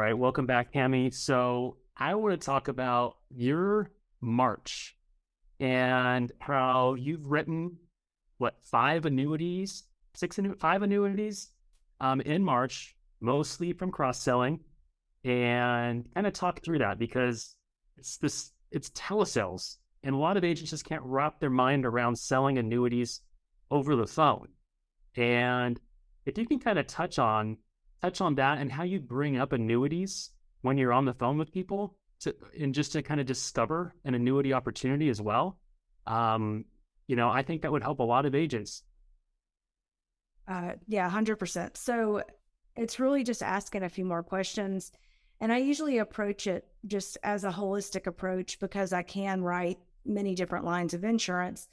right, welcome back, Tammy. So I want to talk about your March and how you've written five annuities, five annuities in March, mostly from cross-selling, and kind of talk through that because it's telesales, and a lot of agents just can't wrap their mind around selling annuities over the phone. And if you can kind of touch on that and how you bring up annuities when you're on the phone with people and just to kind of discover an annuity opportunity as well. I think that would help a lot of agents. Yeah, 100%. So it's really just asking a few more questions. And I usually approach it just as a holistic approach because I can write many different lines of insurance.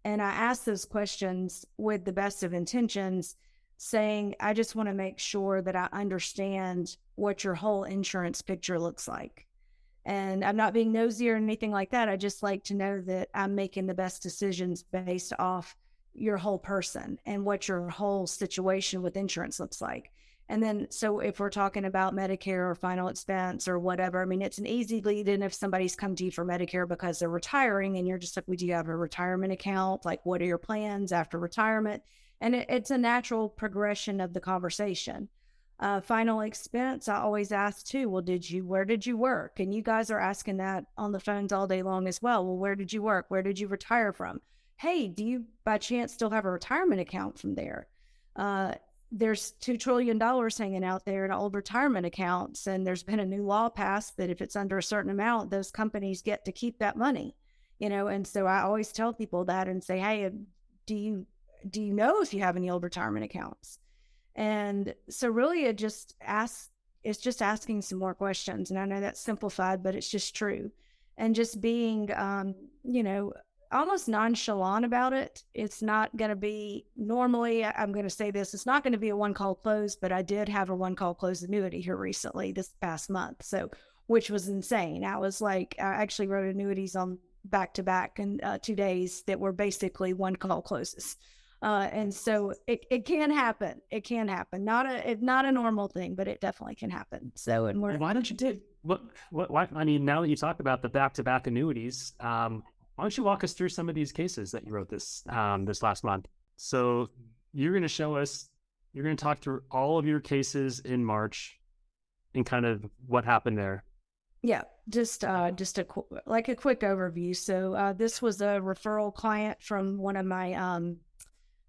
And I ask those questions with the best of intentions, saying, I just want to make sure that I understand what your whole insurance picture looks like. And I'm not being nosy or anything like that. I just like to know that I'm making the best decisions based off your whole person and what your whole situation with insurance looks like. And then, so if we're talking about Medicare or final expense or whatever, I mean, it's an easy lead in if somebody's come to you for Medicare because they're retiring and you're just like, do you have a retirement account? Like, what are your plans after retirement? And it's a natural progression of the conversation. Final expense, I always ask too, well, where did you work? And you guys are asking that on the phones all day long as well. Well, where did you work? Where did you retire from? Hey, do you by chance still have a retirement account from there? There's $2 trillion hanging out there in old retirement accounts. And there's been a new law passed that if it's under a certain amount, those companies get to keep that money, and so I always tell people that and say, hey, do you know if you have any old retirement accounts? And so really it's just asking some more questions. And I know that's simplified, but it's just true. And just being, almost nonchalant about it. It's not going to be normally, I'm going to say this, it's not going to be a one call close, but I did have a one call close annuity here recently this past month. So, which was insane. I actually wrote annuities on back to back in 2 days that were basically one call closes. And so it can happen. It can happen. Not a normal thing, but it definitely can happen. So, and Why don't you do why, I mean, now that you talk about the back-to-back annuities, why don't you walk us through some of these cases that you wrote this last month? So you're going to talk through all of your cases in March and kind of what happened there. Yeah, just a quick overview. So this was a referral client from one of my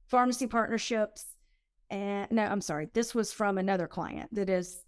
pharmacy partnerships. And no, I'm sorry, this was from another client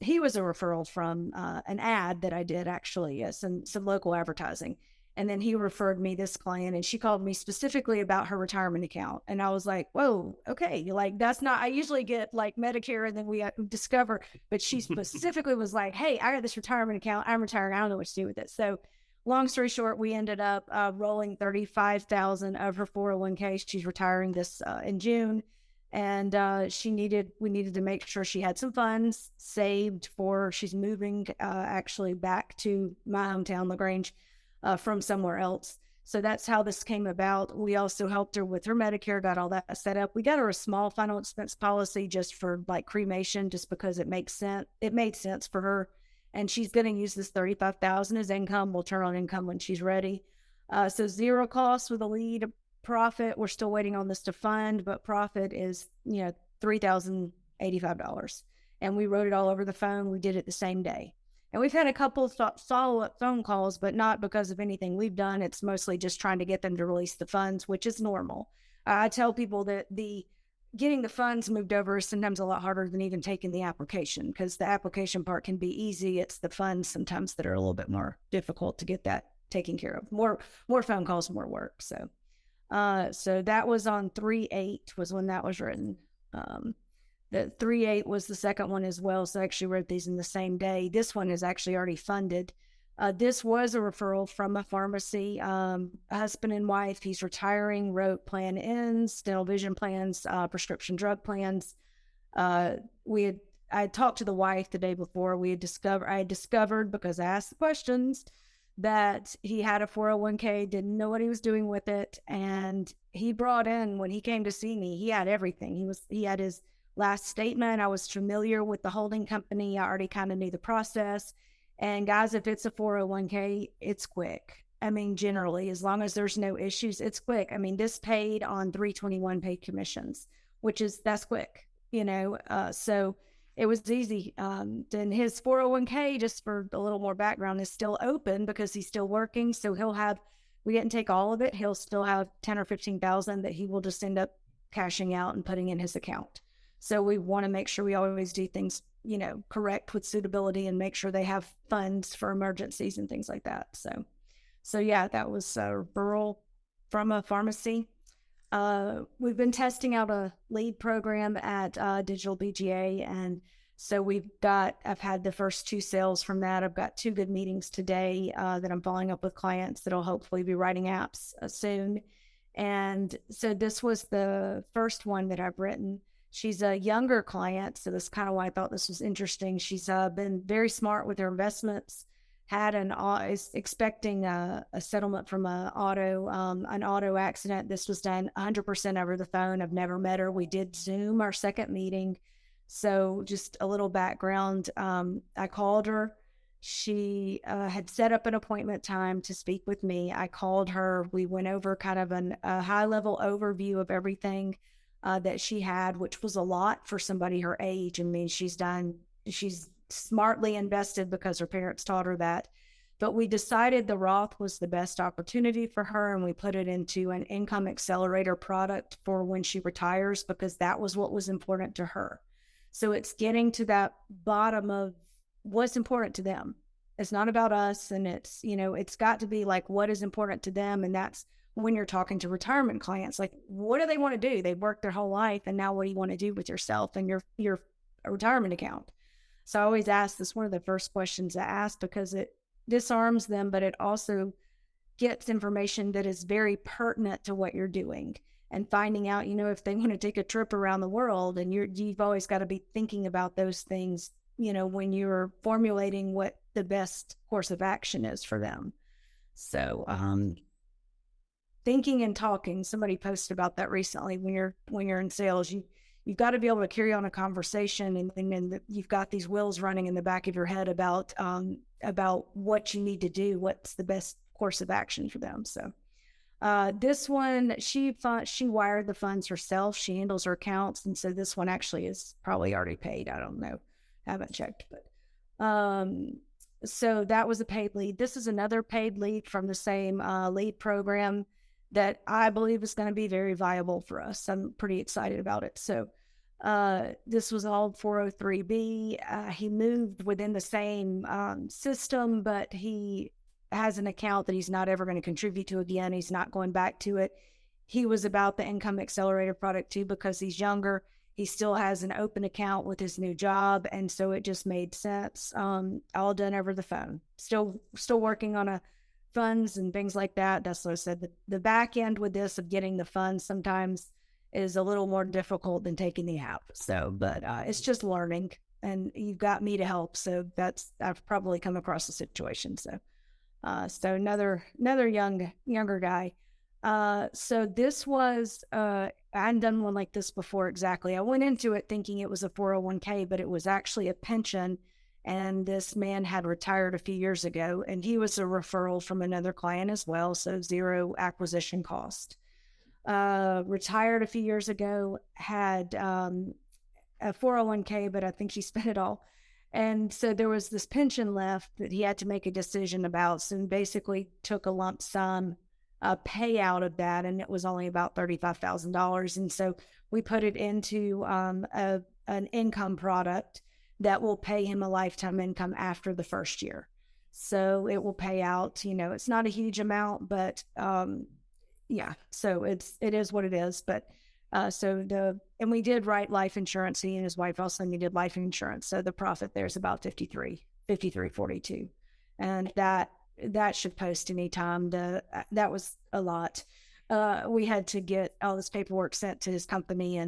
he was a referral from an ad that I did actually, some local advertising. And then he referred me this client and she called me specifically about her retirement account. And I was like, whoa, okay. Like, that's not, I usually get like Medicare and then we discover, but she specifically was like, hey, I got this retirement account. I'm retiring. I don't know what to do with it. So long story short, we ended up rolling 35,000 of her 401k. She's retiring this in June. And we needed to make sure she had some funds saved she's moving actually back to my hometown, LaGrange, from somewhere else. So that's how this came about. We also helped her with her Medicare, got all that set up. We got her a small final expense policy just for like cremation, just because it makes sense. It made sense for her. And she's going to use this 35,000 as income. We'll turn on income when she's ready. So zero cost with a lead. Profit, we're still waiting on this to fund, but profit is, $3,085. And we wrote it all over the phone. We did it the same day. And we've had a couple of follow-up phone calls, but not because of anything we've done. It's mostly just trying to get them to release the funds, which is normal. I tell people that getting the funds moved over is sometimes a lot harder than even taking the application, because the application part can be easy. It's the funds sometimes that are a little bit more difficult to get that taken care of. More phone calls, more work. So that was on 3/8 was when that was written. The 3/8 was the second one as well. So I actually wrote these in the same day. This one is actually already funded. This was a referral from a pharmacy, husband and wife. He's retiring, wrote plan ends, dental vision plans, prescription drug plans. I had talked to the wife the day before. I had discovered because I asked the questions that he had a 401k, didn't know what he was doing with it. And he brought in, when he came to see me, he had everything. He had his last statement. I was familiar with the holding company. I already kind of knew the process. And guys, if it's a 401k, it's quick. I mean, generally, as long as there's no issues, it's quick. I mean, this paid on 321 paid commissions, that's quick, so it was easy. Then his 401k, just for a little more background, is still open because he's still working. So we didn't take all of it. He'll still have 10 or 15,000 that he will just end up cashing out and putting in his account. So we want to make sure we always do things, correct with suitability and make sure they have funds for emergencies and things like that. So yeah, that was a referral from a pharmacy. We've been testing out a lead program at Digital BGA. And so I've had the first 2 sales from that. I've got 2 good meetings today that I'm following up with clients that'll hopefully be writing apps soon. And so this was the first one that I've written. She's a younger client, so that's kind of why I thought this was interesting. She's been very smart with her investments, is expecting a settlement from an auto accident. This was done 100% over the phone. I've never met her. We did Zoom our second meeting. So just a little background. I called her. She had set up an appointment time to speak with me. I called her. We went over kind of a high-level overview of everything that she had, which was a lot for somebody her age. I mean, she's smartly invested because her parents taught her that. But we decided the Roth was the best opportunity for her, and we put it into an income accelerator product for when she retires, because that was what was important to her. So it's getting to that bottom of what's important to them. It's not about us, and it's got to be like what is important to them. And that's when you're talking to retirement clients, like, what do they want to do? They've worked their whole life, and now what do you want to do with yourself and your retirement account? So I always ask this, one of the first questions I ask, because it disarms them, but it also gets information that is very pertinent to what you're doing, and finding out, if they want to take a trip around the world, and you've always got to be thinking about those things, when you're formulating what the best course of action is for them. So, thinking and talking, somebody posted about that recently. When you're in sales, you've got to be able to carry on a conversation, and then you've got these wheels running in the back of your head about what you need to do, what's the best course of action for them. So this one, she wired the funds herself. She handles her accounts, and so this one actually is probably already paid. I don't know, I haven't checked, but so that was a paid lead. This is another paid lead from the same lead program that I believe is going to be very viable for us. I'm pretty excited about it. So this was all 403B. He moved within the same system, but he has an account that he's not ever going to contribute to again. He's not going back to it. He was about the income accelerator product too, because he's younger. He still has an open account with his new job, and so it just made sense. All done over the phone. Still working on funds and things like that. That's what I said. The back end with this of getting the funds sometimes is a little more difficult than taking the app. So, but it's just learning, and you've got me to help. So I've probably come across the situation. So, so another younger guy. So this was, I hadn't done one like this before exactly. I went into it thinking it was a 401k, but it was actually a pension. And this man had retired a few years ago, and he was a referral from another client as well. So 0 acquisition cost. Retired a few years ago, had a 401k, but I think he spent it all. And so there was this pension left that he had to make a decision about. So he basically took a lump sum payout of that, and it was only about $35,000. And so we put it into an income product that will pay him a lifetime income after the first year. So it will pay out, it's not a huge amount, but yeah, so it is what it is. But and we did write life insurance. He and his wife also needed life insurance. So the profit there is about 53.42. And that should post anytime. That was a lot. We had to get all this paperwork sent to his company,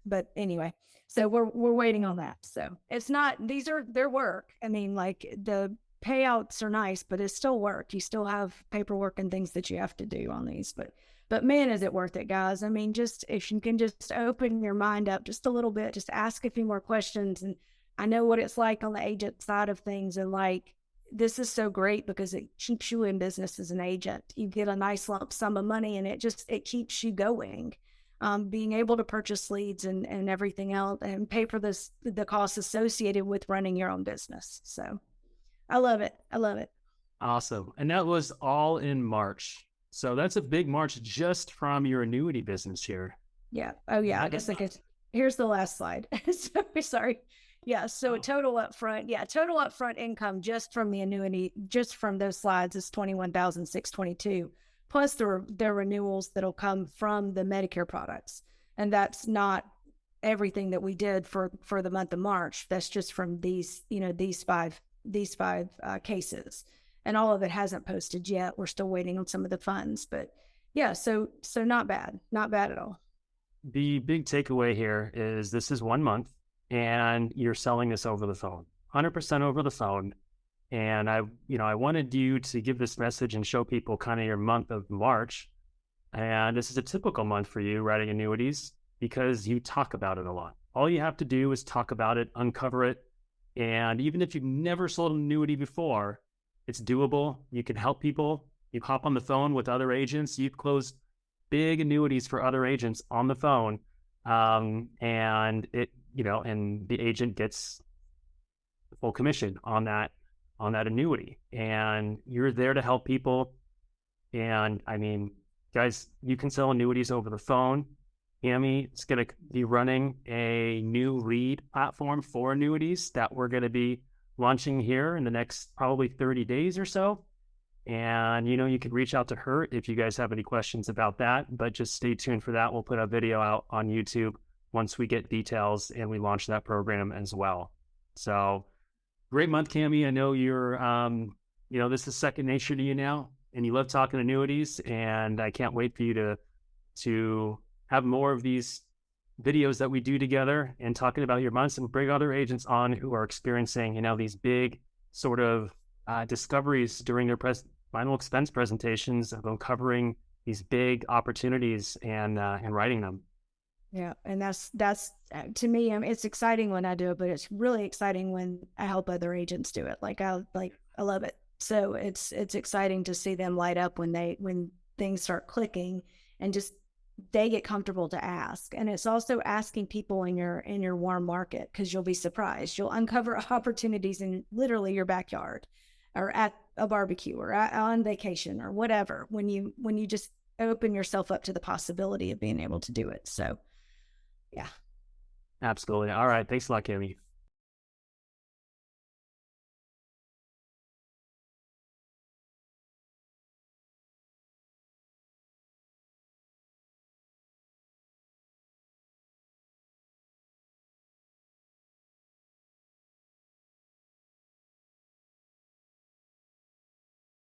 but anyway, so we're waiting on that. So it's not, their work. I mean, like, the payouts are nice, but it's still work. You still have paperwork and things that you have to do on these, but But man, is it worth it, guys. I mean, just if you can just open your mind up just a little bit, just ask a few more questions. And I know what it's like on the agent side of things. And like, this is so great because it keeps you in business as an agent. You get a nice lump sum of money and it keeps you going. Being able to purchase leads and everything else and pay for the costs associated with running your own business. So I love it. I love it. Awesome. And that was all in March. So that's a big March just from your annuity business here. Yeah. Oh, yeah. I guess here's the last slide. Sorry. Yeah. So total upfront income just from the annuity, just from those slides is 21,622, plus the renewals that'll come from the Medicare products. And that's not everything that we did for the month of March. That's just from these five cases. And all of it hasn't posted yet. We're still waiting on some of the funds, but yeah, so not bad at all. The big takeaway here is this is 1 month and you're selling this over the phone, 100% over the phone. And I wanted you to give this message and show people kind of your month of March. And this is a typical month for you writing annuities because you talk about it a lot. All you have to do is talk about it, uncover it. And even if you've never sold an annuity before, it's doable. You can help people. You hop on the phone with other agents. You've closed big annuities for other agents on the phone. And the agent gets the full commission on that annuity. And you're there to help people. And I mean, guys, you can sell annuities over the phone. Cami is going to be running a new lead platform for annuities that we're going to be launching here in the next probably 30 days or so. And, you can reach out to her if you guys have any questions about that, but just stay tuned for that. We'll put a video out on YouTube once we get details and we launch that program as well. So great month, Cami. I know you're, this is second nature to you now and you love talking annuities, and I can't wait for you to have more of these videos that we do together and talking about your months, and bring other agents on who are experiencing, these big sort of discoveries during their final expense presentations of uncovering these big opportunities and writing them. Yeah. And that's to me, it's exciting when I do it, but it's really exciting when I help other agents do it. I love it. So it's exciting to see them light up when things start clicking and just they get comfortable to ask. And it's also asking people in your warm market, because you'll be surprised. You'll uncover opportunities in literally your backyard or at a barbecue or on vacation or whatever, when you just open yourself up to the possibility of being able to do it. So yeah. Absolutely. All right. Thanks a lot, Cami.